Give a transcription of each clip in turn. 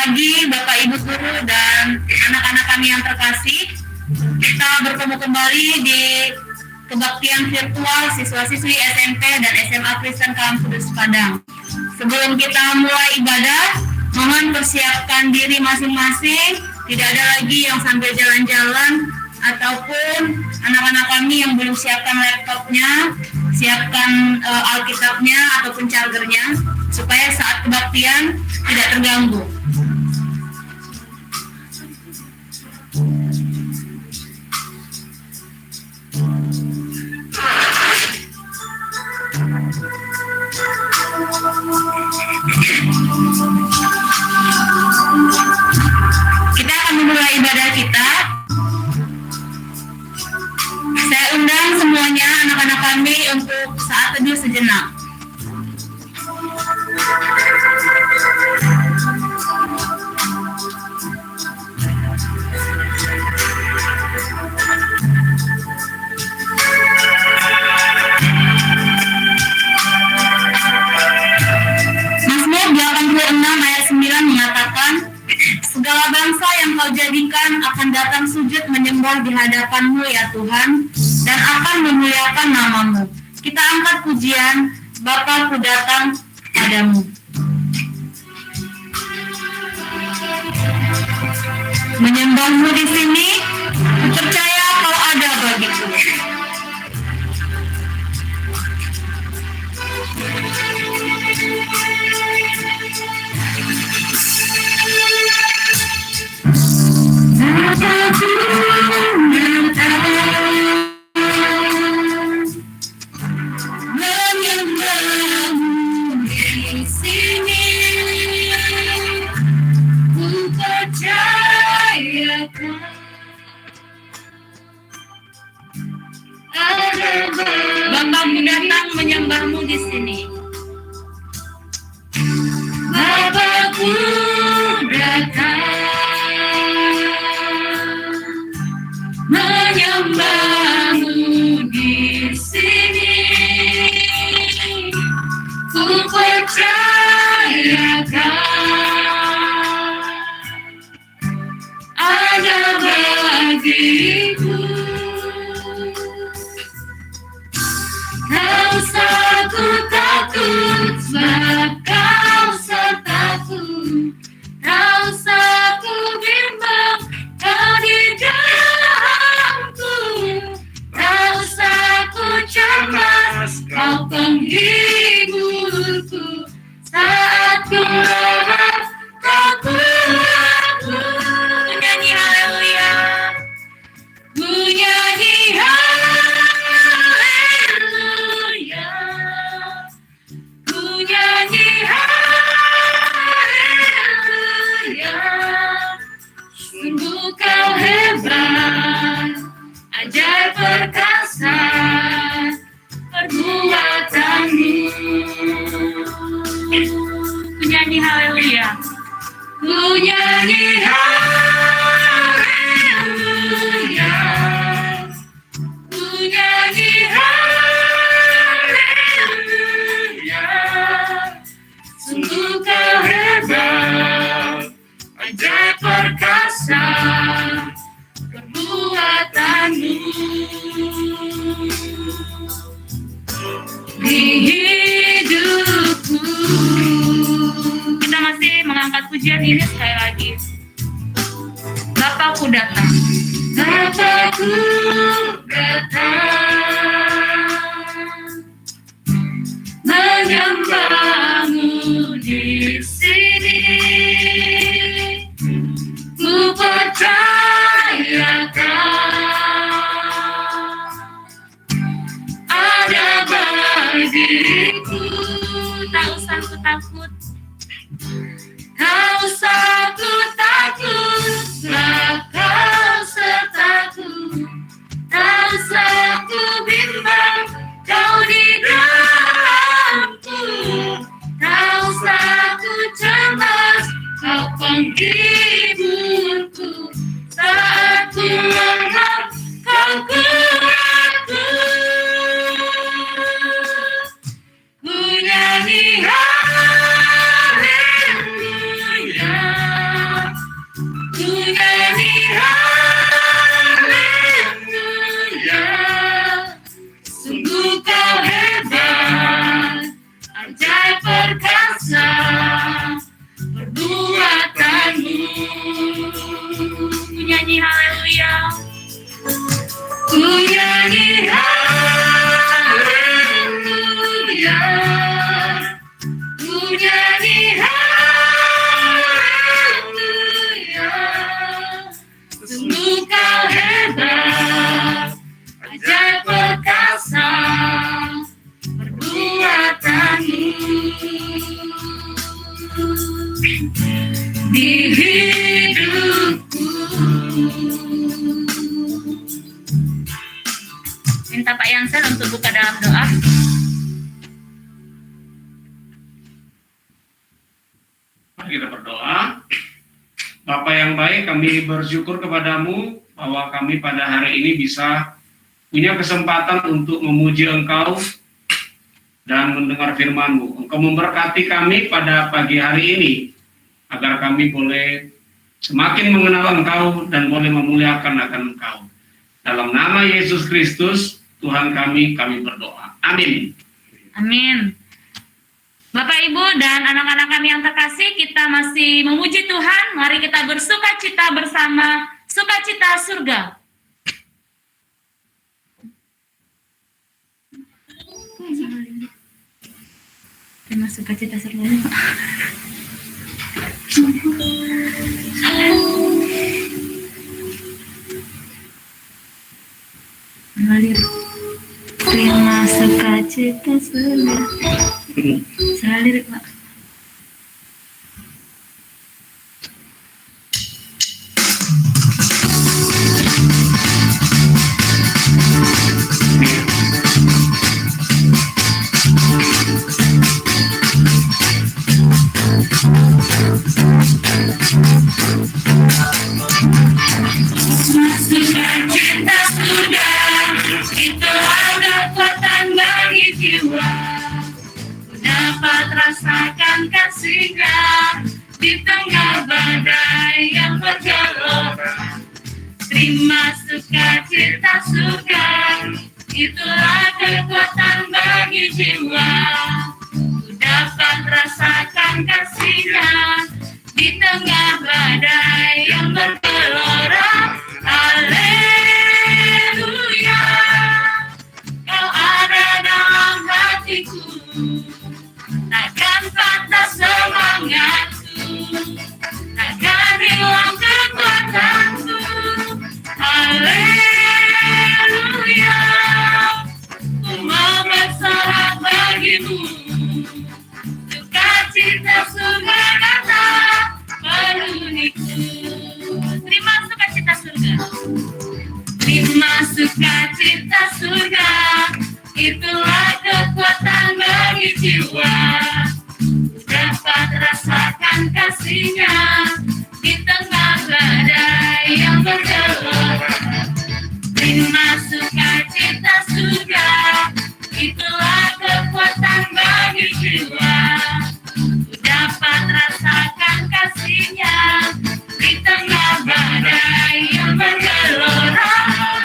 pagi Bapak Ibu Guru dan anak-anak kami yang terkasih. Kita bertemu kembali di kebaktian virtual siswa-siswi SMP dan SMA Kristen Kalam Kudus Padang. Sebelum kita mulai ibadah, mohon persiapkan diri masing-masing. Tidak ada lagi yang sambil jalan-jalan ataupun anak-anak kami yang belum siapkan laptopnya, siapkan Alkitabnya ataupun chargernya supaya saat kebaktian tidak terganggu. Kita akan memulai ibadah kita. Saya undang semuanya anak-anak kami untuk saat teduh sejenak. Mazmur 86 ayat 9 mengatakan, segala bangsa yang kau jadikan akan datang sujud menyembah di hadapan-Mu ya Tuhan, dan akan memuliakan nama-Mu. Kita angkat pujian, Bapa ku datang padamu. Menyembah-Mu di sini, percaya kau ada bagiku. Bapakku datang menyembah-Mu di sini. Bapakku datang menyembah-Mu di sini. Ku percayakan ada bagiku. Tak usah ku takut, sebab Kau sertaku. Tak usah ku bimbang, Kau di dalamku. Tak usah ku cemas, Kau penghiburku. Saat ku lemah, Kau kuatku. Nyanyi haleluya, ku nyanyi haleluya, ku nyanyi haleluya. Sungguh Kau hebat, ajaib perkasa perbuatan-Mu. Ku nyanyi haleluya, ku nyanyi haleluya, ku nyanyi haleluya. Sungguh Kau hebat, ajaib perkasa perbuatan-Mu. Di hidupku. Kita masih mengangkat pujian ini sekali lagi. Bapakku datang. Bapakku datang menyembah-Mu di sini. Ku percayakan ada bagiku. Tak usah ku takut, tak usah ku takut, sebab Kau sertaku. Tak usah ku bimbang, Kau di dalamku. Tak usah ku cemas, Kau penghiburku. Saat ku lemah, Kau kuatku. Ku nyanyi haleluya, di hidupku. Minta Pak Yansen untuk buka dalam doa. Mari kita berdoa. Bapa yang baik, kami bersyukur kepadamu bahwa kami pada hari ini bisa punya kesempatan untuk memuji Engkau dan mendengar firman-Mu. Engkau memberkati kami pada pagi hari ini, agar kami boleh semakin mengenal Engkau dan boleh memuliakan akan Engkau. Dalam nama Yesus Kristus, Tuhan kami berdoa. Amin. Amin. Bapak, Ibu, dan anak-anak kami yang terkasih, kita masih memuji Tuhan. Mari kita bersuka cita bersama, sukacita surga. Terima sukacita surga. Mengalir. Terima sukacita surga. Salah lirik, Pak. Sukacita surga, itu ada kekuatan bagi jiwa. Dapat rasakan kasih-Nya di tengah badai yang bergelora. Terima sukacita surga, itulah kekuatan bagi jiwa. Dapat rasakan kasih-Nya di tengah badai yang bergelora. Haleluya, Kau ada dalam hatiku. Takkan patah semangatku, takkan hilang kekuatanku. Haleluya, ku mau bersorak bagimu. Sukacita surga datang penuhiku. Terima sukacita surga. Terima sukacita surga, itulah kekuatan bagi jiwa. Dapat rasakan kasih-Nya di tengah badai yang bergelora. Terima sukacita surga, itulah kekuatan bagi jiwa. Dapat rasakan kasih-Nya di tengah badai yang bergelora.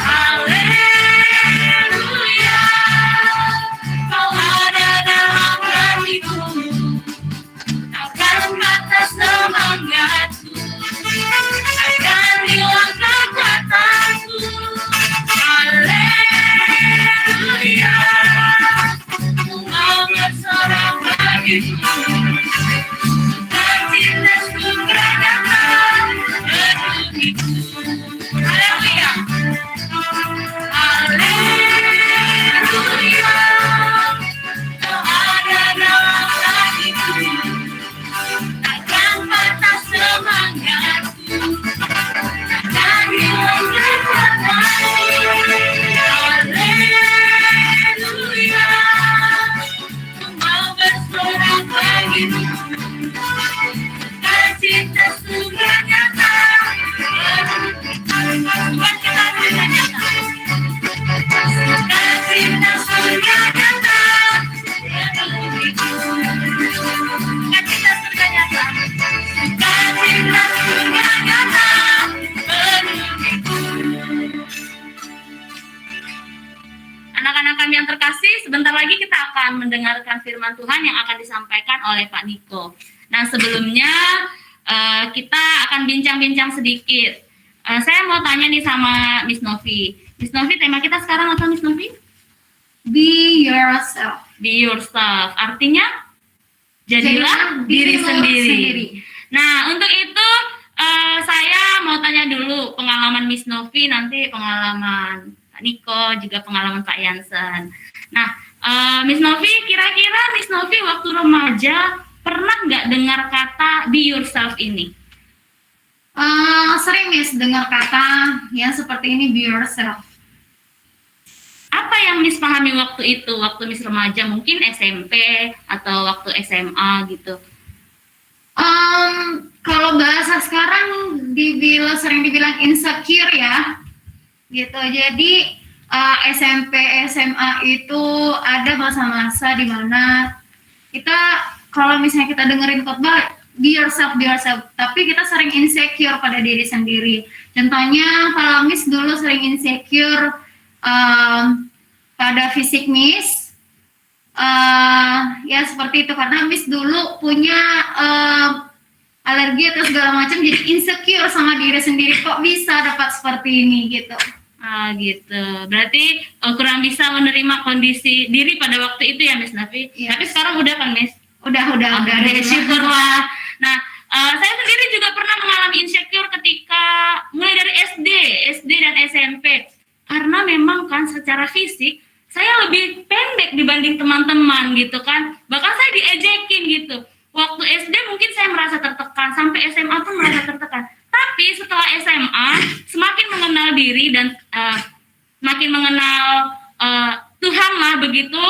Haleluya, Kau ada dalam hatiku. Takkan patah semangatku, takkan hilang kekuatanku. Haleluya, ku mau bersorak bagimu. Sukacita surga datang penuhiku. Haleluya, haleluya, Kau ada dalam hatiku. Takkan patah semangatku, takkan hilang kekuatanku. Haleluya, ku mau bersorak bagimu. Sukacita surga nyata, sukacita surga nyata, sukacita surga nyata penuhiku. Sukacita surga nyata, sukacita surga nyata penuhiku. Anak-anak kami yang terkasih, sebentar lagi kita akan mendengarkan firman Tuhan yang akan disampaikan oleh Pak Niko. Nah, sebelumnya kita akan bincang-bincang sedikit. Saya mau tanya nih sama Miss Novi. Miss Novi, tema kita sekarang apa, Miss Novi? Be yourself. Be yourself. Artinya, jadilah diri sendiri. Nah, untuk itu saya mau tanya dulu pengalaman Miss Novi, nanti pengalaman Pak Niko, juga pengalaman Pak Yansen. Nah, Miss Novi, kira-kira Miss Novi waktu remaja pernah nggak dengar kata be yourself ini? Sering Miss dengar kata yang seperti ini, be yourself. Apa yang Miss pahami waktu itu, waktu Miss remaja, mungkin SMP atau waktu SMA gitu? Kalau bahasa sekarang sering dibilang insecure ya, gitu. Jadi SMP, SMA itu ada masa-masa di mana kita, kalau misalnya kita dengerin khotbah be yourself, tapi kita sering insecure pada diri sendiri. Contohnya kalau Miss dulu sering insecure pada fisik Miss, ya seperti itu, karena Miss dulu punya alergi atau segala macam, jadi insecure sama diri sendiri, kok bisa dapat seperti ini gitu. Gitu. Berarti kurang bisa menerima kondisi diri pada waktu itu ya Miss Nafi. Iya. Tapi sekarang udah kan Miss? Udah. Syukurlah. Nah, saya sendiri juga pernah mengalami insecure ketika mulai dari SD dan SMP. Karena memang kan secara fisik saya lebih pendek dibanding teman-teman gitu kan. Bahkan saya diejekin gitu. Waktu SD mungkin saya merasa tertekan, sampai SMA pun merasa tertekan. Tapi setelah SMA semakin mengenal diri dan makin mengenal Tuhan lah begitu,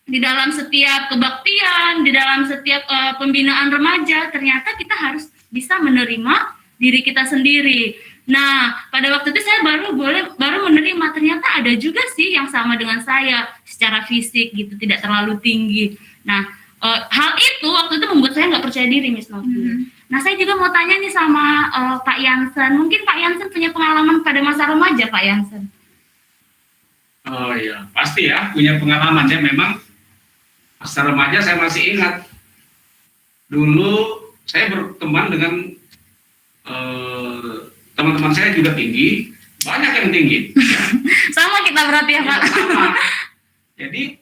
di dalam setiap kebaktian, di dalam setiap pembinaan remaja, ternyata kita harus bisa menerima diri kita sendiri. Nah, pada waktu itu saya baru menerima ternyata ada juga sih yang sama dengan saya secara fisik gitu, tidak terlalu tinggi. Nah, hal itu waktu itu membuat saya nggak percaya diri, Miss Novi. Nah, saya juga mau tanya nih sama Pak Yansen. Mungkin Pak Yansen punya pengalaman pada masa remaja, Pak Yansen? Oh iya, pasti ya punya pengalaman ya. Memang masa remaja saya masih ingat. Dulu saya berteman dengan teman-teman saya juga tinggi, banyak yang tinggi. Sama kita berarti ya Pak? Sama. Jadi,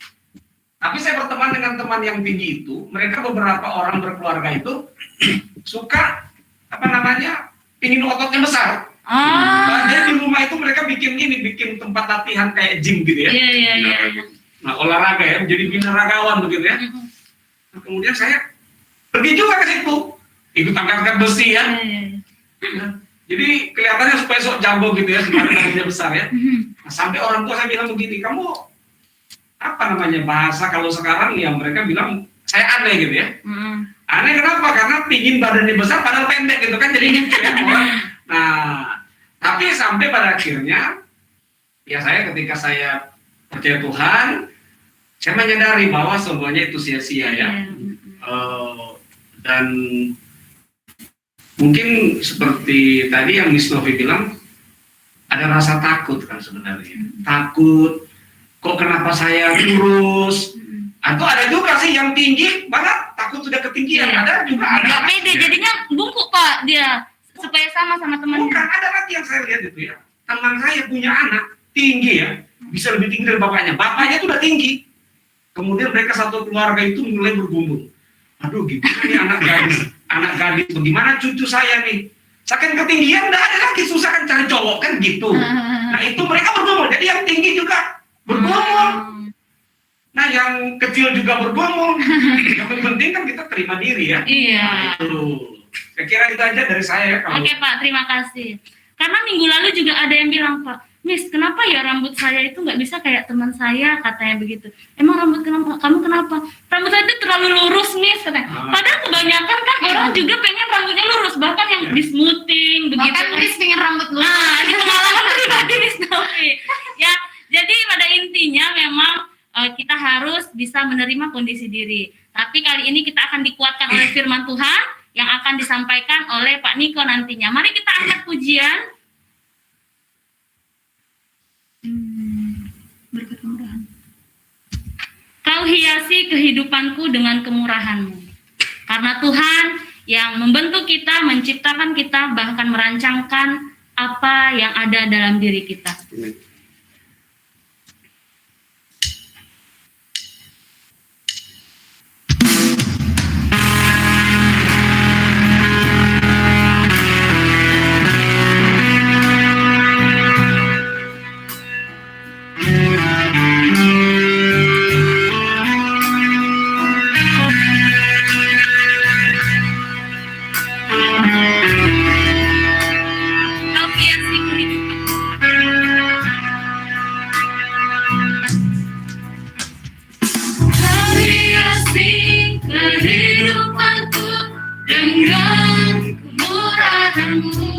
tapi saya berteman dengan teman yang tinggi itu, mereka beberapa orang berkeluarga itu suka, ingin ototnya besar. Jadi di rumah itu mereka bikin tempat latihan kayak gym gitu ya. Iya. Nah, olahraga ya, menjadi binaragawan begitu ya. Nah, kemudian saya pergi juga ke situ, ikut angkat besi ya. Nah, jadi kelihatannya supaya sok jago gitu ya, sebenarnya besar ya. Nah, sampai orang tua saya bilang begini, kamu bahasa kalau sekarang ya mereka bilang saya aneh gitu ya. Aneh kenapa? Karena pingin badannya besar padahal pendek gitu kan, jadi gitu ya. Nah, tapi sampai pada akhirnya ya ketika saya percaya Tuhan, saya menyadari bahwa semuanya itu sia-sia ya. Dan mungkin seperti tadi yang Miss Novi bilang, ada rasa takut kan sebenarnya. Takut, kok kenapa saya kurus? Atau ada juga sih yang tinggi banget, takut sudah ketinggian. Ada juga. Nggak pede, jadinya bungkuk Pak dia, supaya sama temannya. Bukan, ada lagi yang saya lihat itu ya. Teman saya punya anak tinggi ya, bisa lebih tinggi dari bapaknya. Bapaknya itu udah tinggi. Kemudian mereka satu keluarga itu mulai bergumul. Aduh, gimana nih anak gadis, bagaimana cucu saya nih? Saking ketinggian, udah ada lagi susah kan cari cowok kan gitu. Nah itu mereka bergumul, jadi yang tinggi juga bergumul. Nah yang kecil juga bergumul. Yang penting kan kita terima diri ya. Iya. Nah, itu. Saya kira itu aja dari saya ya. Oke Pak, terima kasih. Karena minggu lalu juga ada yang bilang, Pak, Miss, kenapa ya rambut saya itu nggak bisa kayak teman saya, katanya begitu. Emang kamu kenapa? Rambut saya itu terlalu lurus, Miss, katanya. Padahal kebanyakan kan orang juga pengen rambutnya lurus, bahkan yang di smoothing, begitu. Bahkan Miss pengen rambut lurus. Nah, ini pengalaman pribadi Miss Novi. Ya, jadi pada intinya memang kita harus bisa menerima kondisi diri. Tapi kali ini kita akan dikuatkan oleh firman Tuhan yang akan disampaikan oleh Pak Niko nantinya. Mari kita angkat pujian. Berkat kemurahan. Kau hiasi kehidupanku dengan kemurahan-Mu. Karena Tuhan yang membentuk kita, menciptakan kita, bahkan merancangkan apa yang ada dalam diri kita. kehidupanku dengan kemurahan-Mu.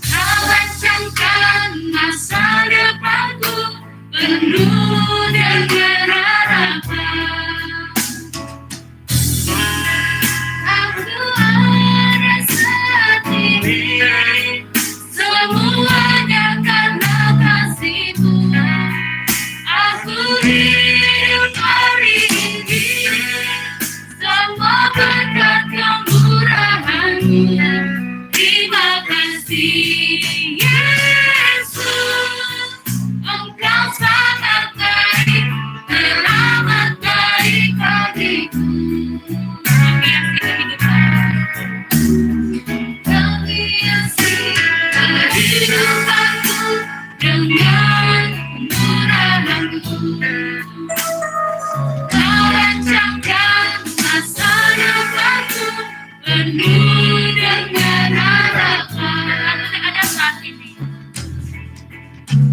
Kau rancangkan masa depanku penuh dengan harapan. Aku ada saat ini semuanya karena kasih-Mu. Aku hidup hari ini semua berkat kemurahan-Mu. Terima kasih Yesus, Engkau sangat baik, teramat baik bagiku. Kami hiasi kehidupanku dengan kemurahan-Mu. Kau rancangkan masa depanku penuh dengan harapan. Ada saat ini.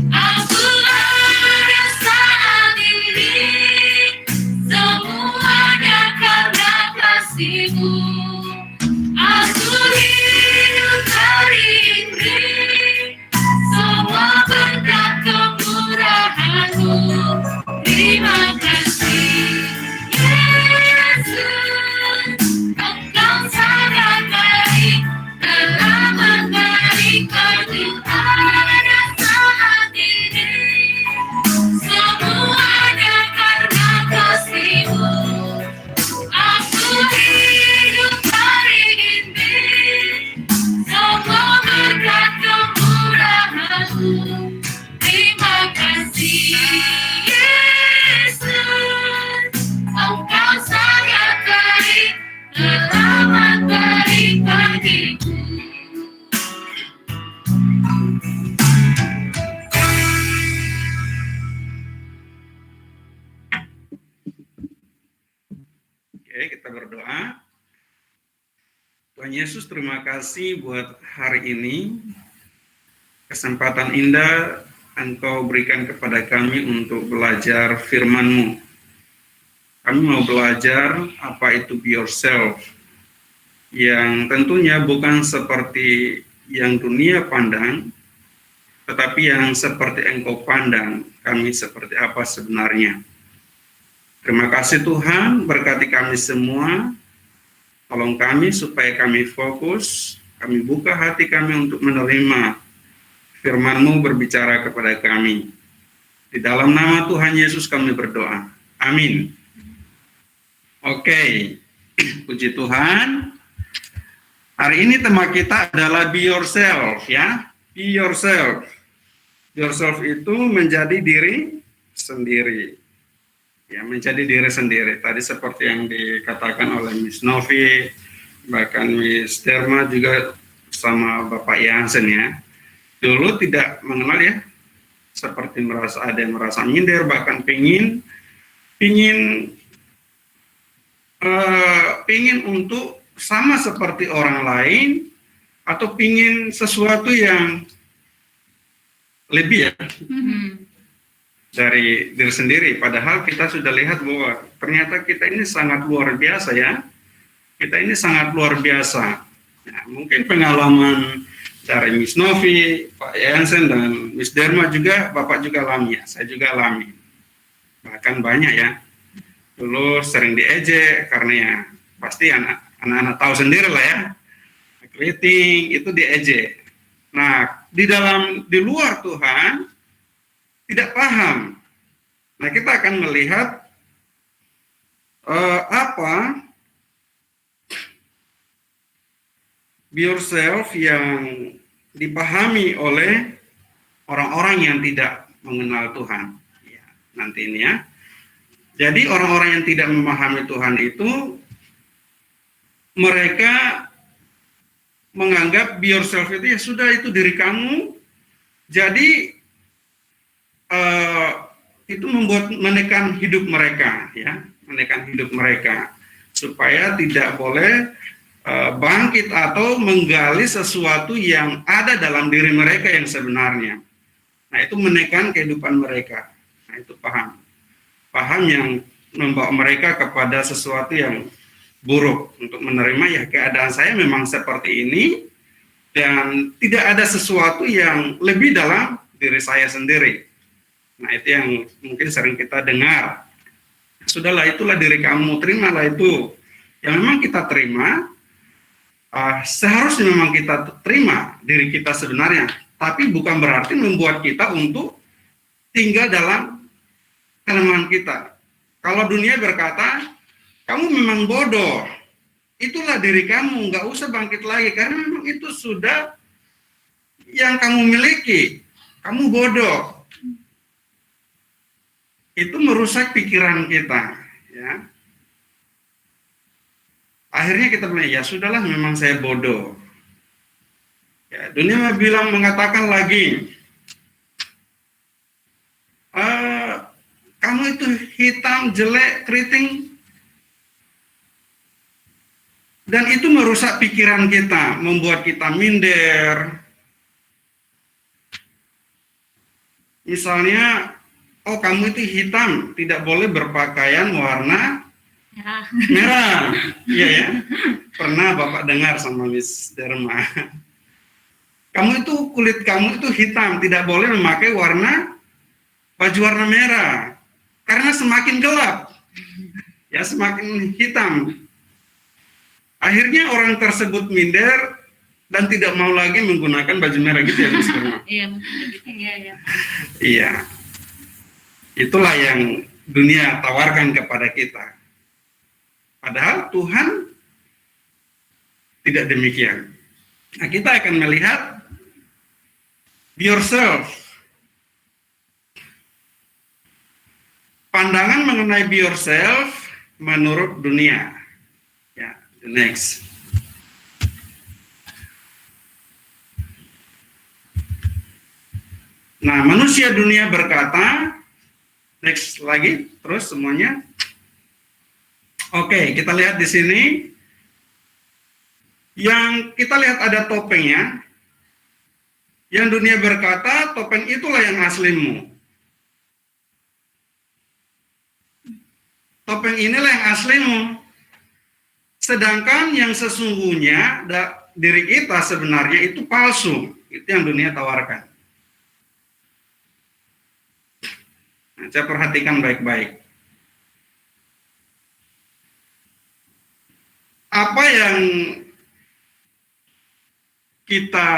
Aku ada saat ini semuanya karena kasih-Mu. Aku hidup hari ini semua berkat kemurahan-Mu. Terima kasih Yesus, Engkau sangat baik, teramat baik bagiku. Pada saat ini semuanya karena kasih-Mu. Aku hidup hari ini semua berkat kemurahan-Mu. Terima kasih Yesus, Engkau sangat baik, teramat baik bagiku. Oke, kita berdoa. Tuhan Yesus, terima kasih buat hari ini. Kesempatan indah Engkau berikan kepada kami untuk belajar firman-Mu. Kami mau belajar apa itu be yourself, yang tentunya bukan seperti yang dunia pandang, tetapi yang seperti Engkau pandang kami seperti apa sebenarnya. Terima kasih Tuhan, berkati kami semua, tolong kami supaya kami fokus, kami buka hati kami untuk menerima firman-Mu berbicara kepada kami. Di dalam nama Tuhan Yesus kami berdoa. Amin. Oke, puji Tuhan. Hari ini tema kita adalah be yourself, ya. Be yourself. Yourself itu menjadi diri sendiri. Ya, menjadi diri sendiri. Tadi seperti yang dikatakan oleh Miss Novi, bahkan Miss Derma juga sama Bapak Yansen, ya. Dulu tidak mengenal, ya, seperti merasa ada yang merasa minder, bahkan pingin untuk sama seperti orang lain, atau pingin sesuatu yang lebih, ya, dari diri sendiri. Padahal kita sudah lihat bahwa ternyata kita ini sangat luar biasa, ya. Kita ini sangat luar biasa. Nah, mungkin pengalaman dari Miss Novi, Pak Yansen, dan Miss Derma juga, Bapak juga alami, ya. Saya juga alami. Bahkan banyak, ya. Dulu sering diejek karena, ya, pasti anak-anak tahu sendiri lah, ya. Keriting itu diejek. Nah, di luar Tuhan tidak paham. Nah, kita akan melihat apa be yourself yang dipahami oleh orang-orang yang tidak mengenal Tuhan. Ya, nanti ini, ya. Jadi orang-orang yang tidak memahami Tuhan itu, mereka menganggap be yourself itu, ya sudah, itu diri kamu. Jadi itu menekan hidup mereka, ya, menekan hidup mereka supaya tidak boleh bangkit atau menggali sesuatu yang ada dalam diri mereka yang sebenarnya. Nah, itu menekan kehidupan mereka. Nah, itu paham yang membawa mereka kepada sesuatu yang buruk, untuk menerima ya keadaan saya memang seperti ini dan tidak ada sesuatu yang lebih dalam diri saya sendiri. Nah, itu yang mungkin sering kita dengar. Sudahlah, itulah diri kamu, terimalah itu. Yang memang kita terima, seharusnya memang kita terima diri kita sebenarnya, tapi bukan berarti membuat kita untuk tinggal dalam kelemahan kita. Kalau dunia berkata, kamu memang bodoh, itulah diri kamu, nggak usah bangkit lagi, karena memang itu sudah yang kamu miliki, kamu bodoh. Itu merusak pikiran kita, ya. Akhirnya kita bilang, ya sudahlah, memang saya bodoh. Ya, dunia mengatakan lagi, kamu itu hitam, jelek, keriting, dan itu merusak pikiran kita, membuat kita minder. Misalnya, oh kamu itu hitam, tidak boleh berpakaian warna merah. Iya ya, pernah Bapak dengar sama Miss Derma. Kamu itu, kulit kamu itu hitam, tidak boleh memakai baju warna merah. Karena semakin gelap, ya semakin hitam. Akhirnya orang tersebut minder dan tidak mau lagi menggunakan baju merah gitu ya Miss Derma. Iya, mungkin begitu. Iya. Iya. Itulah yang dunia tawarkan kepada kita. Padahal Tuhan tidak demikian. Nah, kita akan melihat be yourself. Pandangan mengenai be yourself menurut dunia. Ya, the next. Nah, manusia dunia berkata, next lagi, terus semuanya. Oke, kita lihat di sini. Yang kita lihat ada topengnya. Yang dunia berkata, topeng itulah yang aslimu. Topeng inilah yang aslimu. Sedangkan yang sesungguhnya, diri kita sebenarnya itu palsu. Itu yang dunia tawarkan. Nah, saya perhatikan baik-baik. Apa yang kita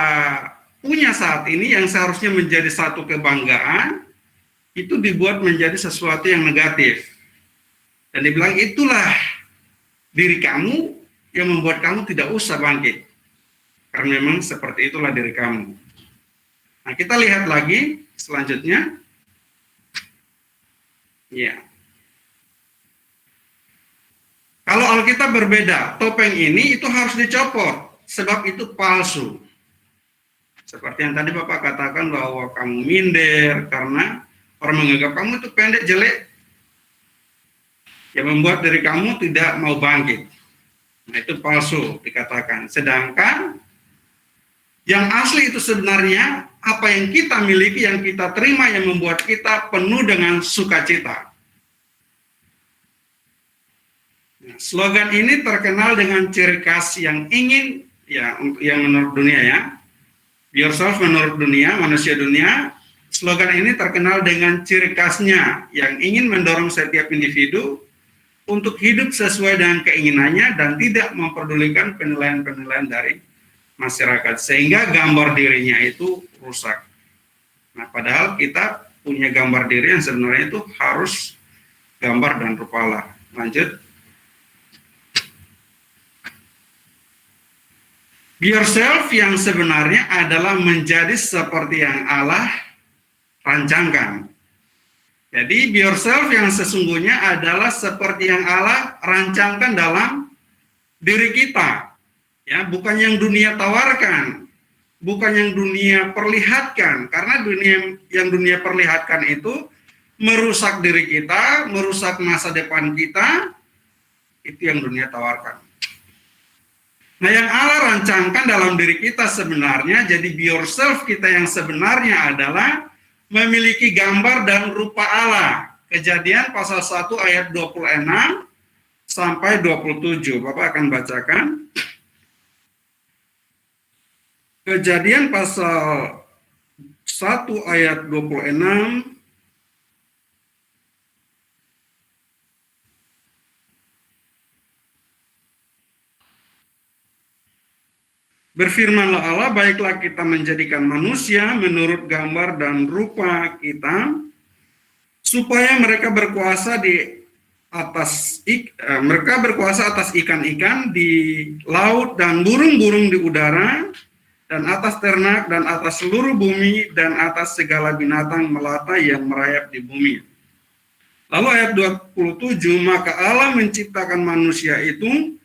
punya saat ini yang seharusnya menjadi satu kebanggaan, itu dibuat menjadi sesuatu yang negatif. Dan dibilang itulah diri kamu yang membuat kamu tidak usah bangkit. Karena memang seperti itulah diri kamu. Nah, kita lihat lagi selanjutnya. Ya. Kalau Alkitab berbeda, topeng ini itu harus dicopot, sebab itu palsu. Seperti yang tadi Bapak katakan bahwa kamu minder karena orang menganggap kamu itu pendek, jelek, yang membuat diri kamu tidak mau bangkit. Nah, itu palsu dikatakan. Sedangkan yang asli itu sebenarnya apa yang kita miliki, yang kita terima, yang membuat kita penuh dengan sukacita. Slogan ini terkenal dengan ciri khas yang ingin, ya, yang menurut dunia ya, be yourself menurut dunia, manusia dunia. Slogan ini terkenal dengan ciri khasnya yang ingin mendorong setiap individu untuk hidup sesuai dengan keinginannya dan tidak memperdulikan penilaian-penilaian dari masyarakat, sehingga gambar dirinya itu rusak. Nah, padahal kita punya gambar diri yang sebenarnya itu harus gambar dan rupa Allah. Lanjut. Be yourself yang sebenarnya adalah menjadi seperti yang Allah rancangkan. Jadi be yourself yang sesungguhnya adalah seperti yang Allah rancangkan dalam diri kita. Ya, bukan yang dunia tawarkan, bukan yang dunia perlihatkan, karena yang dunia perlihatkan itu merusak diri kita, merusak masa depan kita. Itu yang dunia tawarkan. Nah, yang Allah rancangkan dalam diri kita sebenarnya, jadi be yourself kita yang sebenarnya adalah memiliki gambar dan rupa Allah. Kejadian pasal 1 ayat 26 sampai 27. Bapak akan bacakan. Kejadian pasal 1 ayat 26. Berfirmanlah Allah, baiklah kita menjadikan manusia menurut gambar dan rupa kita, supaya mereka berkuasa atas ikan-ikan di laut dan burung-burung di udara, dan atas ternak dan atas seluruh bumi dan atas segala binatang melata yang merayap di bumi. Lalu ayat 27, maka Allah menciptakan manusia itu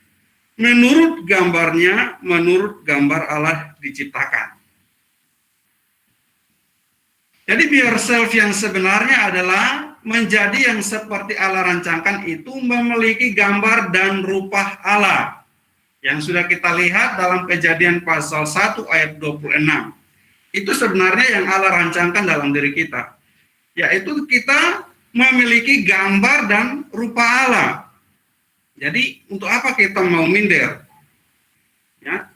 menurut gambarnya, menurut gambar Allah diciptakan. Jadi biar self yang sebenarnya adalah menjadi yang seperti Allah rancangkan itu memiliki gambar dan rupa Allah. Yang sudah kita lihat dalam Kejadian pasal 1 ayat 26. Itu sebenarnya yang Allah rancangkan dalam diri kita. Yaitu kita memiliki gambar dan rupa Allah. Jadi untuk apa kita mau minder? Ya.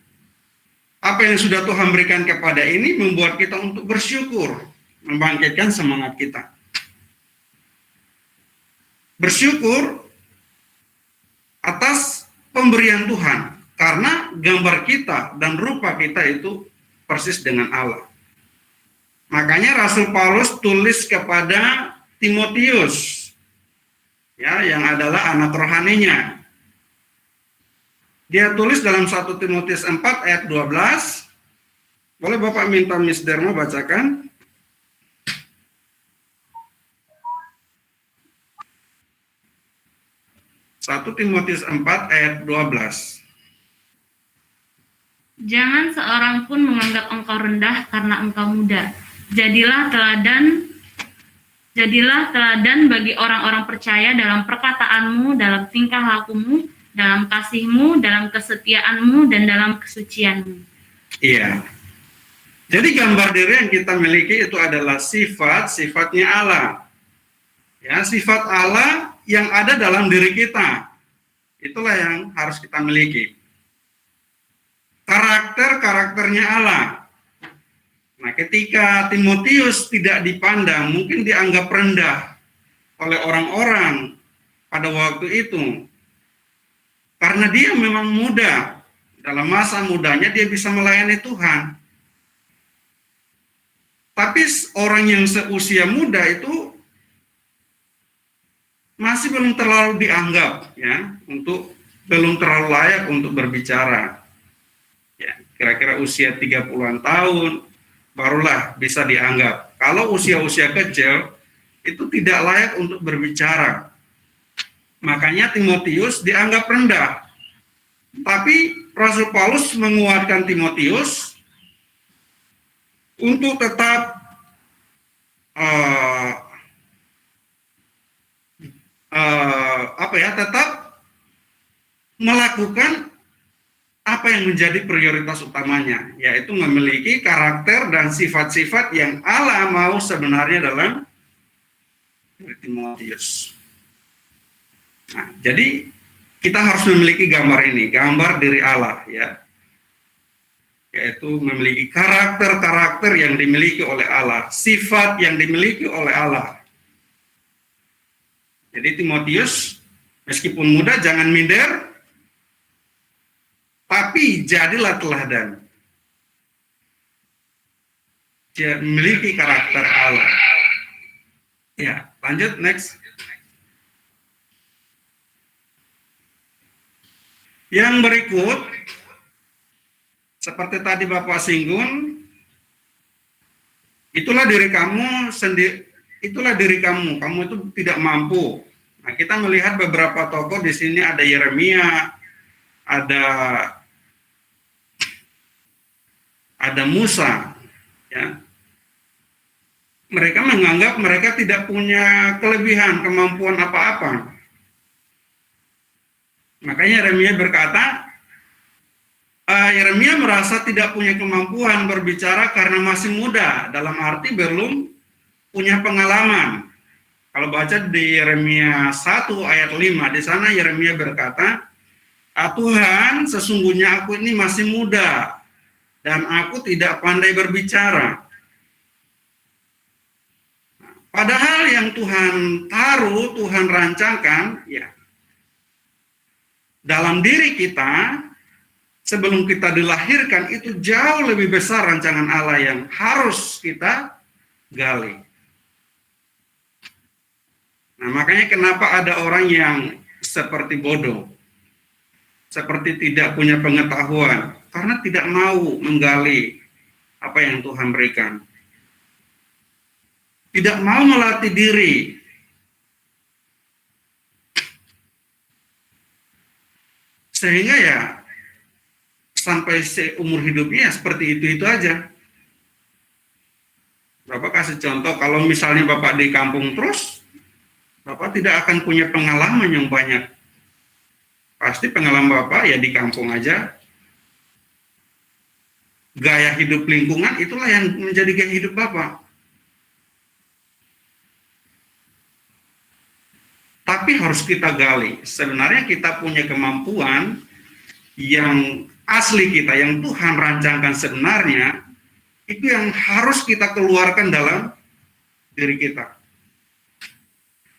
Apa yang sudah Tuhan berikan kepada ini membuat kita untuk bersyukur, membangkitkan semangat kita. Bersyukur atas pemberian Tuhan, karena gambar kita dan rupa kita itu persis dengan Allah. Makanya Rasul Paulus tulis kepada Timotius, ya, yang adalah anak rohaninya. Dia tulis dalam 1 Timotius 4 ayat 12. Boleh Bapak minta Miss Derma bacakan? Satu Timotius 4 ayat 12. Jangan seorang pun menganggap engkau rendah karena engkau muda. Jadilah teladan bagi orang-orang percaya dalam perkataanmu, dalam tingkah lakumu, dalam kasihmu, dalam kesetiaanmu, dan dalam kesucianmu. Iya. Jadi gambar diri yang kita miliki itu adalah sifatnya Allah. Ya, sifat Allah yang ada dalam diri kita. Itulah yang harus kita miliki. Karakternya Allah. Nah, ketika Timotius tidak dipandang, mungkin dianggap rendah oleh orang-orang pada waktu itu. Karena dia memang muda. Dalam masa mudanya dia bisa melayani Tuhan. Tapi orang yang seusia muda itu masih belum terlalu dianggap, ya, belum terlalu layak untuk berbicara. Ya, kira-kira usia 30-an tahun barulah bisa dianggap. Kalau usia-usia kecil itu tidak layak untuk berbicara. Makanya Timotius dianggap rendah. Tapi Rasul Paulus menguatkan Timotius untuk tetap tetap melakukan apa yang menjadi prioritas utamanya, yaitu memiliki karakter dan sifat-sifat yang Allah mau sebenarnya dalam diri Timotius. Nah, jadi kita harus memiliki gambar ini, gambar diri Allah, ya, yaitu memiliki karakter-karakter yang dimiliki oleh Allah, sifat yang dimiliki oleh Allah. Jadi Timotius, meskipun muda, jangan minder, tapi jadilah teladan. Dia memiliki karakter Allah. Ya, lanjut, next. Yang berikut, seperti tadi Bapak singgung, itulah diri kamu sendiri, itulah diri kamu itu tidak mampu. Nah, kita melihat beberapa tokoh di sini, ada Yeremia, ada Musa, ya. Mereka menganggap mereka tidak punya kelebihan, kemampuan apa-apa. Makanya Yeremia berkata, Yeremia merasa tidak punya kemampuan berbicara karena masih muda, dalam arti belum punya pengalaman. Kalau baca di Yeremia 1 ayat 5, di sana Yeremia berkata, Tuhan, sesungguhnya aku ini masih muda dan aku tidak pandai berbicara. Padahal yang Tuhan taruh, Tuhan rancangkan, ya, dalam diri kita, sebelum kita dilahirkan, itu jauh lebih besar rancangan Allah yang harus kita gali. Nah, makanya kenapa ada orang yang seperti bodoh, seperti tidak punya pengetahuan, karena tidak mau menggali apa yang Tuhan berikan. Tidak mau melatih diri. Sehingga ya, sampai seumur hidupnya seperti itu aja. Bapak kasih contoh, kalau misalnya Bapak di kampung terus, Bapak tidak akan punya pengalaman yang banyak. Pasti pengalaman Bapak ya di kampung aja. Gaya hidup lingkungan itulah yang menjadi gaya hidup Bapak. Tapi harus kita gali. Sebenarnya kita punya kemampuan yang asli kita, yang Tuhan rancangkan sebenarnya, itu yang harus kita keluarkan dalam diri kita.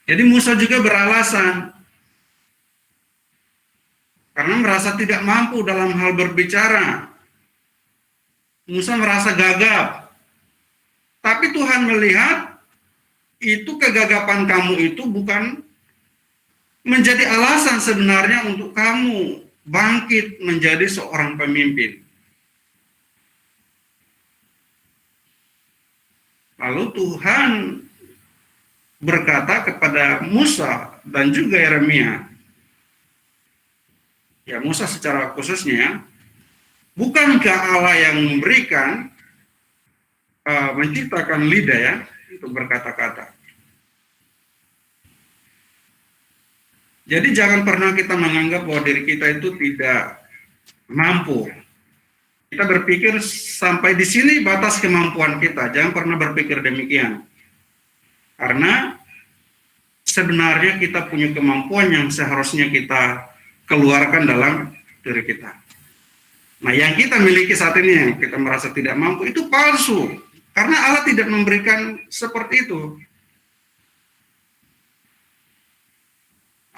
Jadi Musa juga beralasan, karena merasa tidak mampu dalam hal berbicara. Musa merasa gagap. Tapi Tuhan melihat, itu kegagapan kamu itu bukan menjadi alasan sebenarnya untuk kamu bangkit menjadi seorang pemimpin. Lalu Tuhan berkata kepada Musa dan juga Yeremia, ya Musa secara khususnya, bukankah Allah yang memberikan, menciptakan lidah ya, untuk berkata-kata. Jadi jangan pernah kita menganggap bahwa diri kita itu tidak mampu. Kita berpikir sampai di sini batas kemampuan kita, jangan pernah berpikir demikian. Karena sebenarnya kita punya kemampuan yang seharusnya kita keluarkan dalam diri kita. Nah, yang kita miliki saat ini yang kita merasa tidak mampu itu palsu. Karena Allah tidak memberikan seperti itu.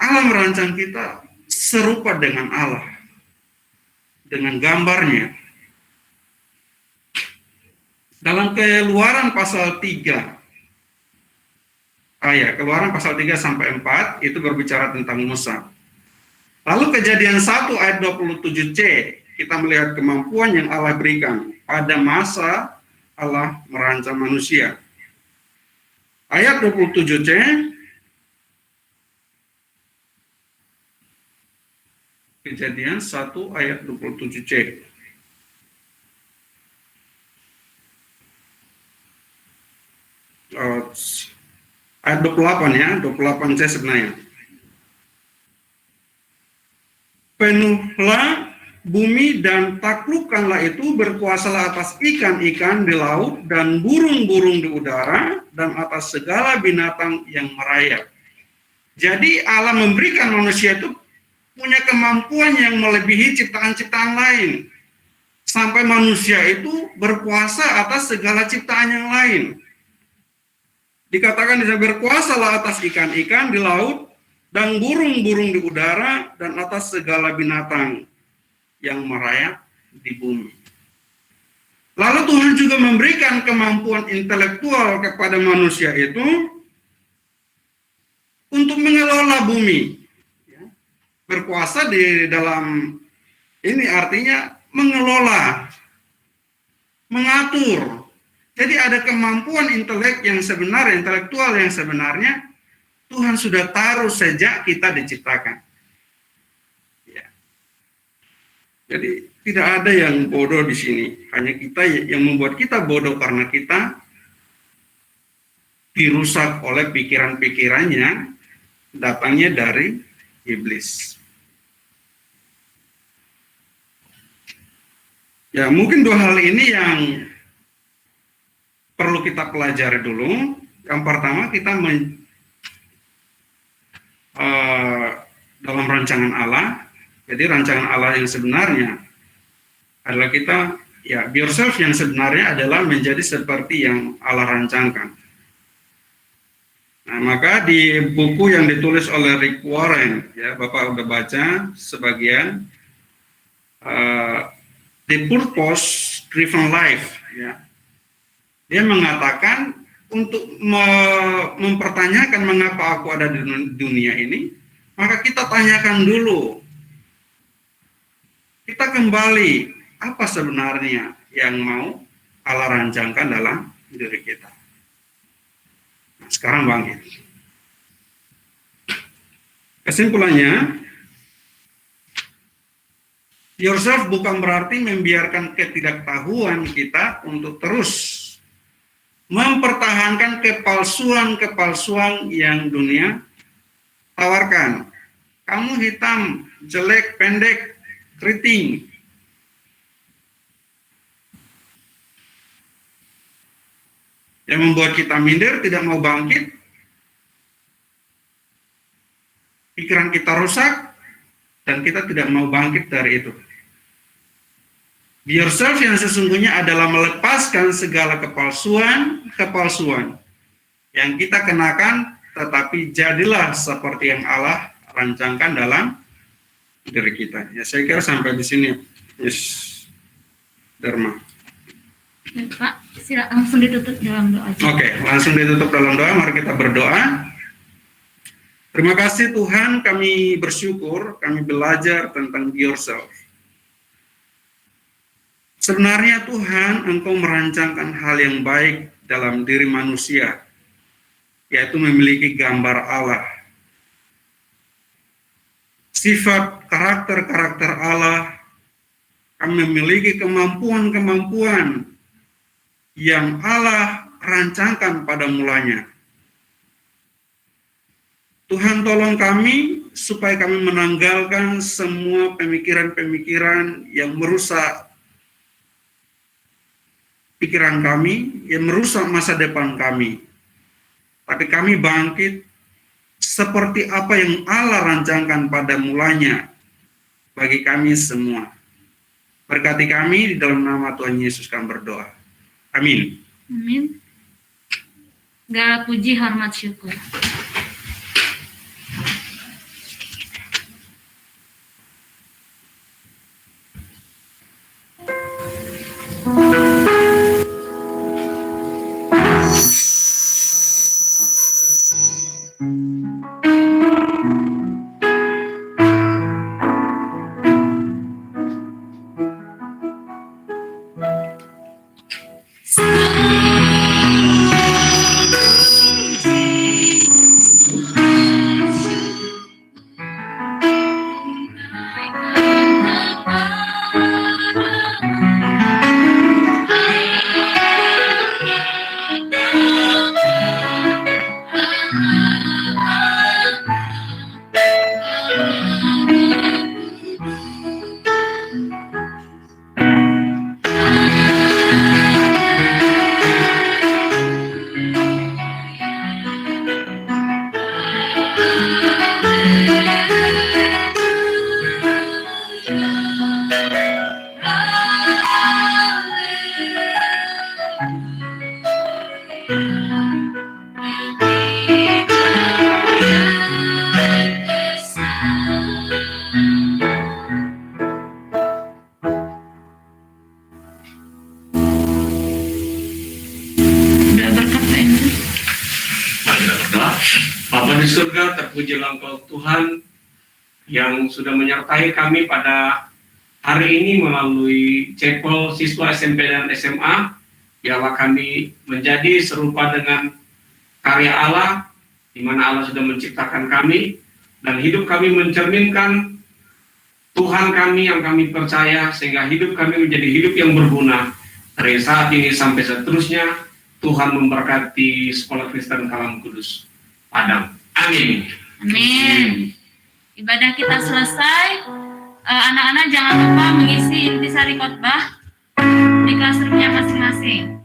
Allah merancang kita serupa dengan Allah. Dengan gambarnya. Dalam Keluaran pasal 3, Keluaran pasal 3 sampai 4 itu berbicara tentang Musa. Lalu Kejadian 1 ayat 27c, kita melihat kemampuan yang Allah berikan pada masa Allah merancang manusia. Ayat 27c, Kejadian 1 ayat 27c. Ayat 28 ya, 28c sebenarnya. Penuhlah bumi dan taklukkanlah itu, berkuasalah atas ikan-ikan di laut dan burung-burung di udara dan atas segala binatang yang merayap. Jadi Allah memberikan manusia itu punya kemampuan yang melebihi ciptaan-ciptaan lain. Sampai manusia itu berkuasa atas segala ciptaan yang lain. Dikatakan bisa berkuasalah atas ikan-ikan di laut dan burung-burung di udara dan atas segala binatang yang merayap di bumi. Lalu Tuhan juga memberikan kemampuan intelektual kepada manusia itu untuk mengelola bumi. Berkuasa di dalam ini artinya mengelola, mengatur. Jadi ada kemampuan intelektual yang sebenarnya Tuhan sudah taruh sejak kita diciptakan. Ya. Jadi tidak ada yang bodoh di sini, hanya kita yang membuat kita bodoh karena kita dirusak oleh pikiran-pikirannya datangnya dari iblis. Ya, mungkin dua hal ini yang perlu kita pelajari dulu. Yang pertama, kita dalam rancangan Allah. Jadi rancangan Allah yang sebenarnya adalah kita, ya, be yourself yang sebenarnya adalah menjadi seperti yang Allah rancangkan. Nah, maka di buku yang ditulis oleh Rick Warren, ya, Bapak udah baca sebagian, The Purpose Driven Life, ya, dia mengatakan untuk mempertanyakan mengapa aku ada di dunia ini, maka kita tanyakan dulu, kita kembali, apa sebenarnya yang mau Allah rancangkan dalam diri kita. Nah, sekarang bangkit. Kesimpulannya, yourself bukan berarti membiarkan ketidaktahuan kita untuk terus mempertahankan kepalsuan-kepalsuan yang dunia tawarkan. Kamu hitam, jelek, pendek, keriting. Yang membuat kita minder, tidak mau bangkit. Pikiran kita rusak, dan kita tidak mau bangkit dari itu. Be yourself yang sesungguhnya adalah melepaskan segala kepalsuan yang kita kenakan, tetapi jadilah seperti yang Allah rancangkan dalam diri kita. Ya, saya kira sampai di sini. Yes, Dharma. Ya, Pak, silakan langsung ditutup dalam doa. Oke, langsung ditutup dalam doa. Mari kita berdoa. Terima kasih Tuhan, kami bersyukur, kami belajar tentang be yourself. Sebenarnya Tuhan, Engkau merancangkan hal yang baik dalam diri manusia, yaitu memiliki gambar Allah. Sifat karakter-karakter Allah, kami memiliki kemampuan-kemampuan yang Allah rancangkan pada mulanya. Tuhan tolong kami supaya kami menanggalkan semua pemikiran-pemikiran yang merusak pikiran kami, yang merusak masa depan kami. Tapi kami bangkit seperti apa yang Allah rancangkan pada mulanya bagi kami semua. Berkati kami di dalam nama Tuhan Yesus kami berdoa. Amin. Amin. Segala puji, hormat, syukur. Bapa di surga, terpujilah Engkau Tuhan yang sudah menyertai kami pada hari ini melalui cepol siswa SMP dan SMA. Biarlah kami menjadi serupa dengan karya Allah, di mana Allah sudah menciptakan kami, dan hidup kami mencerminkan Tuhan kami yang kami percaya, sehingga hidup kami menjadi hidup yang berguna dari saat ini sampai seterusnya. Tuhan memberkati Sekolah Kristen Kalam Kudus Padang. Amin. Amin. Ibadah kita selesai. Anak-anak jangan lupa mengisi intisari khotbah di kelasnya masing-masing.